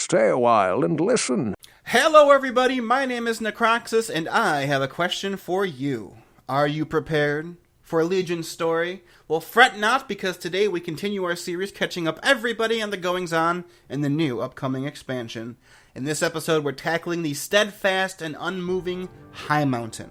stay a while and listen. Hello everybody, my name is Necroxis, and I have a question for you. Are you prepared for a Legion story? Well, fret not, because today we continue our series catching up everybody on the goings-on in the new upcoming expansion. In this episode, we're tackling the steadfast and unmoving Highmountain.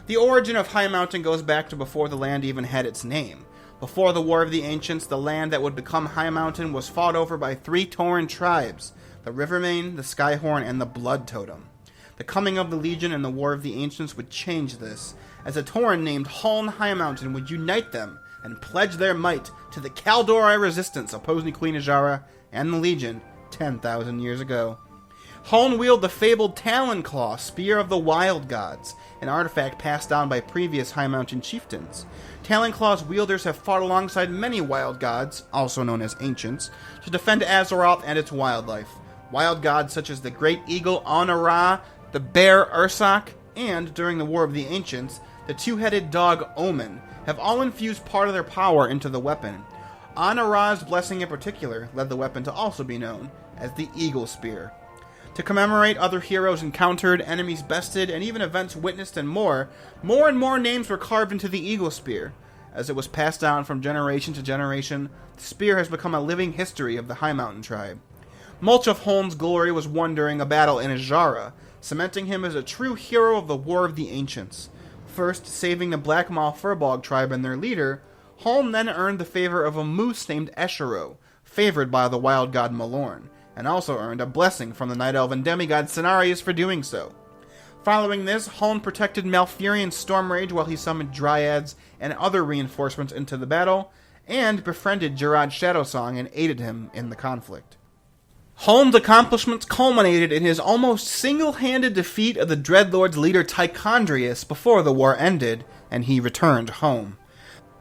The origin of Highmountain goes back to before the land even had its name. Before the War of the Ancients, the land that would become Highmountain was fought over by three Tauren tribes: the Rivermane, the Skyhorn, and the Blood Totem. The coming of the Legion and the War of the Ancients would change this, as a Tauren named Huln Highmountain would unite them and pledge their might to the Kaldorei resistance opposing Queen Azshara and the Legion 10,000 years ago. Huln wielded the fabled Talon Claw, Spear of the Wild Gods, an artifact passed down by previous Highmountain chieftains. Talon Claw's wielders have fought alongside many wild gods, also known as ancients, to defend Azeroth and its wildlife. Wild gods such as the Great Eagle An-Ra, the Bear Ursak, and, during the War of the Ancients, the two-headed dog Omen, have all infused part of their power into the weapon. An-Ra's blessing in particular led the weapon to also be known as the Eagle Spear. To commemorate other heroes encountered, enemies bested, and even events witnessed and more and more names were carved into the Eagle Spear. As it was passed down from generation to generation, the spear has become a living history of the Highmountain tribe. Much of Huln's glory was won during a battle in Azshara, cementing him as a true hero of the War of the Ancients. First, saving the Black Maw Furbolg tribe and their leader, Huln then earned the favor of a moose named Eshero, favored by the wild god Malorn, and also earned a blessing from the Night Elven demigod Cenarius for doing so. Following this, Huln protected Malfurion's Stormrage while he summoned Dryads and other reinforcements into the battle, and befriended Jarad Shadowsong and aided him in the conflict. Huln's accomplishments culminated in his almost single-handed defeat of the Dreadlord's leader Tichondrius before the war ended, and he returned home.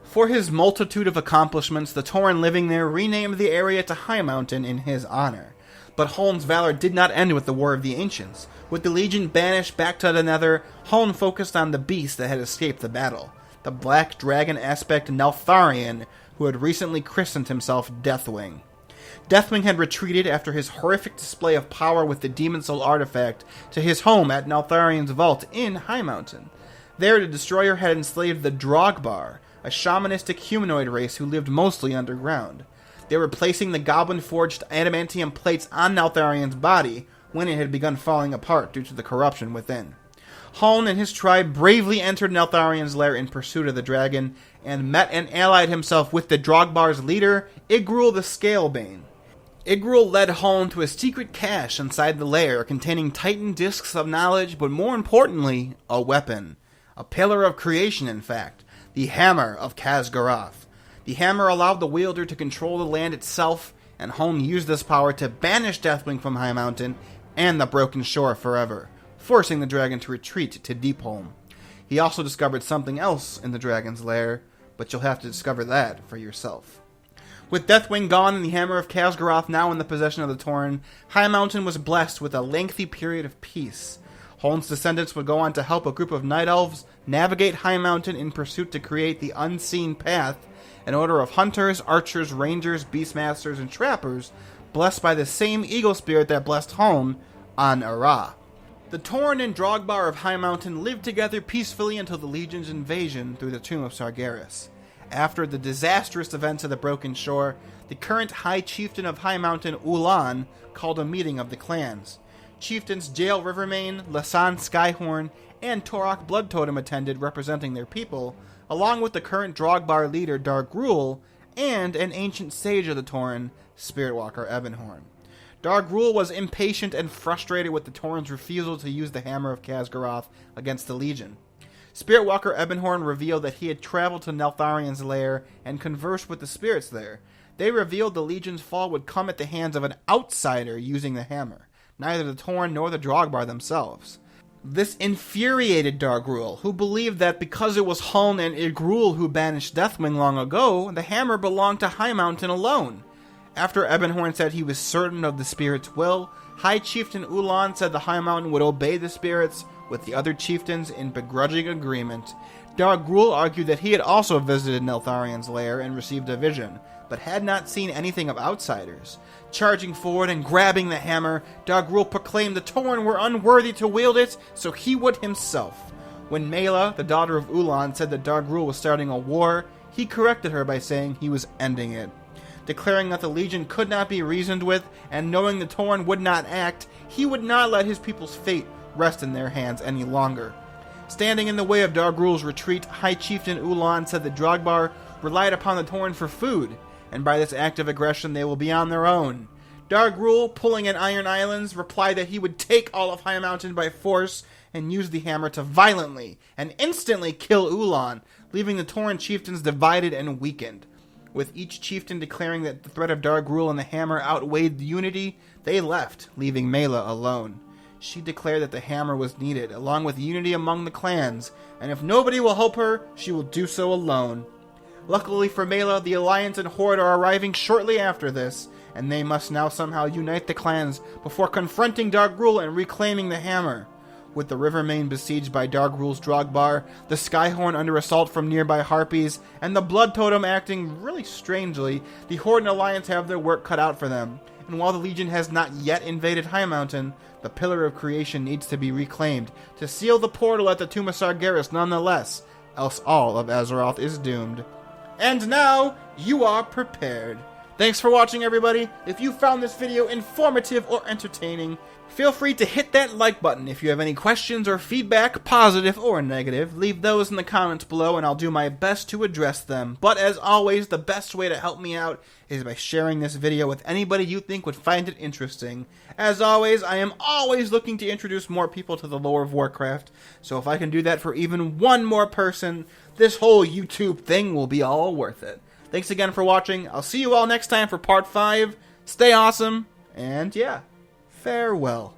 For his multitude of accomplishments, the Tauren living there renamed the area to Highmountain in his honor. But Huln's valor did not end with the War of the Ancients. With the Legion banished back to the Nether, Huln focused on the beast that had escaped the battle, the black dragon aspect Neltharion, who had recently christened himself Deathwing. Deathwing had retreated after his horrific display of power with the Demon Soul artifact to his home at Neltharion's vault in Highmountain. There, the Destroyer had enslaved the Drogbar, a shamanistic humanoid race who lived mostly underground. They were placing the goblin-forged adamantium plates on Neltharion's body when it had begun falling apart due to the corruption within. Huln and his tribe bravely entered Neltharion's lair in pursuit of the dragon, and met and allied himself with the Drogbar's leader, Igrul the Scalebane. Igrul led Huln to a secret cache inside the lair containing Titan discs of knowledge, but more importantly, a weapon. A pillar of creation, in fact. The Hammer of Khaz'goroth. The hammer allowed the wielder to control the land itself, and Huln used this power to banish Deathwing from Highmountain and the Broken Shore forever, forcing the dragon to retreat to Deepholm. He also discovered something else in the dragon's lair, but you'll have to discover that for yourself. With Deathwing gone and the Hammer of Khaz'goroth now in the possession of the Tauren, Highmountain was blessed with a lengthy period of peace. Huln's descendants would go on to help a group of Night Elves navigate Highmountain in pursuit to create the Unseen Path, an order of hunters, archers, rangers, beastmasters, and trappers, blessed by the same eagle spirit that blessed Huln, An-Ra. The Tauren and Drogbar of Highmountain lived together peacefully until the Legion's invasion through the Tomb of Sargeras. After the disastrous events of the Broken Shore, the current High Chieftain of Highmountain, Ulan, called a meeting of the clans. Chieftains Jael Rivermane, Lasan Skyhorn, and Torok Blood Totem attended, representing their people, along with the current Drogbar leader Dargrul, and an ancient sage of the Tauren, Spiritwalker Ebonhorn. Dargrul was impatient and frustrated with the Tauren's refusal to use the Hammer of Khaz'goroth against the Legion. Spiritwalker Ebonhorn revealed that he had traveled to Neltharion's lair and conversed with the spirits there. They revealed the Legion's fall would come at the hands of an outsider using the hammer, neither the Tauren nor the Drogbar themselves. This infuriated Dargrul, who believed that because it was Huln and Igrul who banished Deathwing long ago, the hammer belonged to Highmountain alone. After Ebonhorn said he was certain of the spirit's will, High Chieftain Ulan said the Highmountain would obey the spirits, with the other chieftains in begrudging agreement. Dargrul argued that he had also visited Neltharion's lair and received a vision, but had not seen anything of outsiders. Charging forward and grabbing the hammer, Dag'Rul proclaimed the Tauren were unworthy to wield it, so he would himself. When Mela, the daughter of Ulan, said that Dag'Rul was starting a war, he corrected her by saying he was ending it. Declaring that the Legion could not be reasoned with, and knowing the Tauren would not act, he would not let his people's fate rest in their hands any longer. Standing in the way of Dag'Rul's retreat, High Chieftain Ulan said that Drogbar relied upon the Tauren for food, and by this act of aggression they will be on their own. Dag'Rul, pulling at Iron Islands, replied that he would take all of Highmountain by force and use the hammer to violently and instantly kill Ulan, leaving the Tauren chieftains divided and weakened. With each chieftain declaring that the threat of Dag'Rul and the hammer outweighed the unity, they left, leaving Mela alone. She declared that the hammer was needed, along with unity among the clans, and if nobody will help her, she will do so alone. Luckily for Mela, the Alliance and Horde are arriving shortly after this, and they must now somehow unite the clans before confronting Dag'Rul and reclaiming the hammer. With the river main besieged by Dag'Rul's Drogbar, the Skyhorn under assault from nearby Harpies, and the Blood Totem acting really strangely, the Horde and Alliance have their work cut out for them. And while the Legion has not yet invaded Highmountain, the Pillar of Creation needs to be reclaimed to seal the portal at the Tomb of Sargeras nonetheless, else all of Azeroth is doomed. And now, you are prepared. Thanks for watching, everybody. If you found this video informative or entertaining, feel free to hit that like button. If you have any questions or feedback, positive or negative, leave those in the comments below and I'll do my best to address them. But as always, the best way to help me out is by sharing this video with anybody you think would find it interesting. As always, I am always looking to introduce more people to the lore of Warcraft, so if I can do that for even one more person, this whole YouTube thing will be all worth it. Thanks again for watching. I'll see you all next time for part 5. Stay awesome, and yeah, farewell.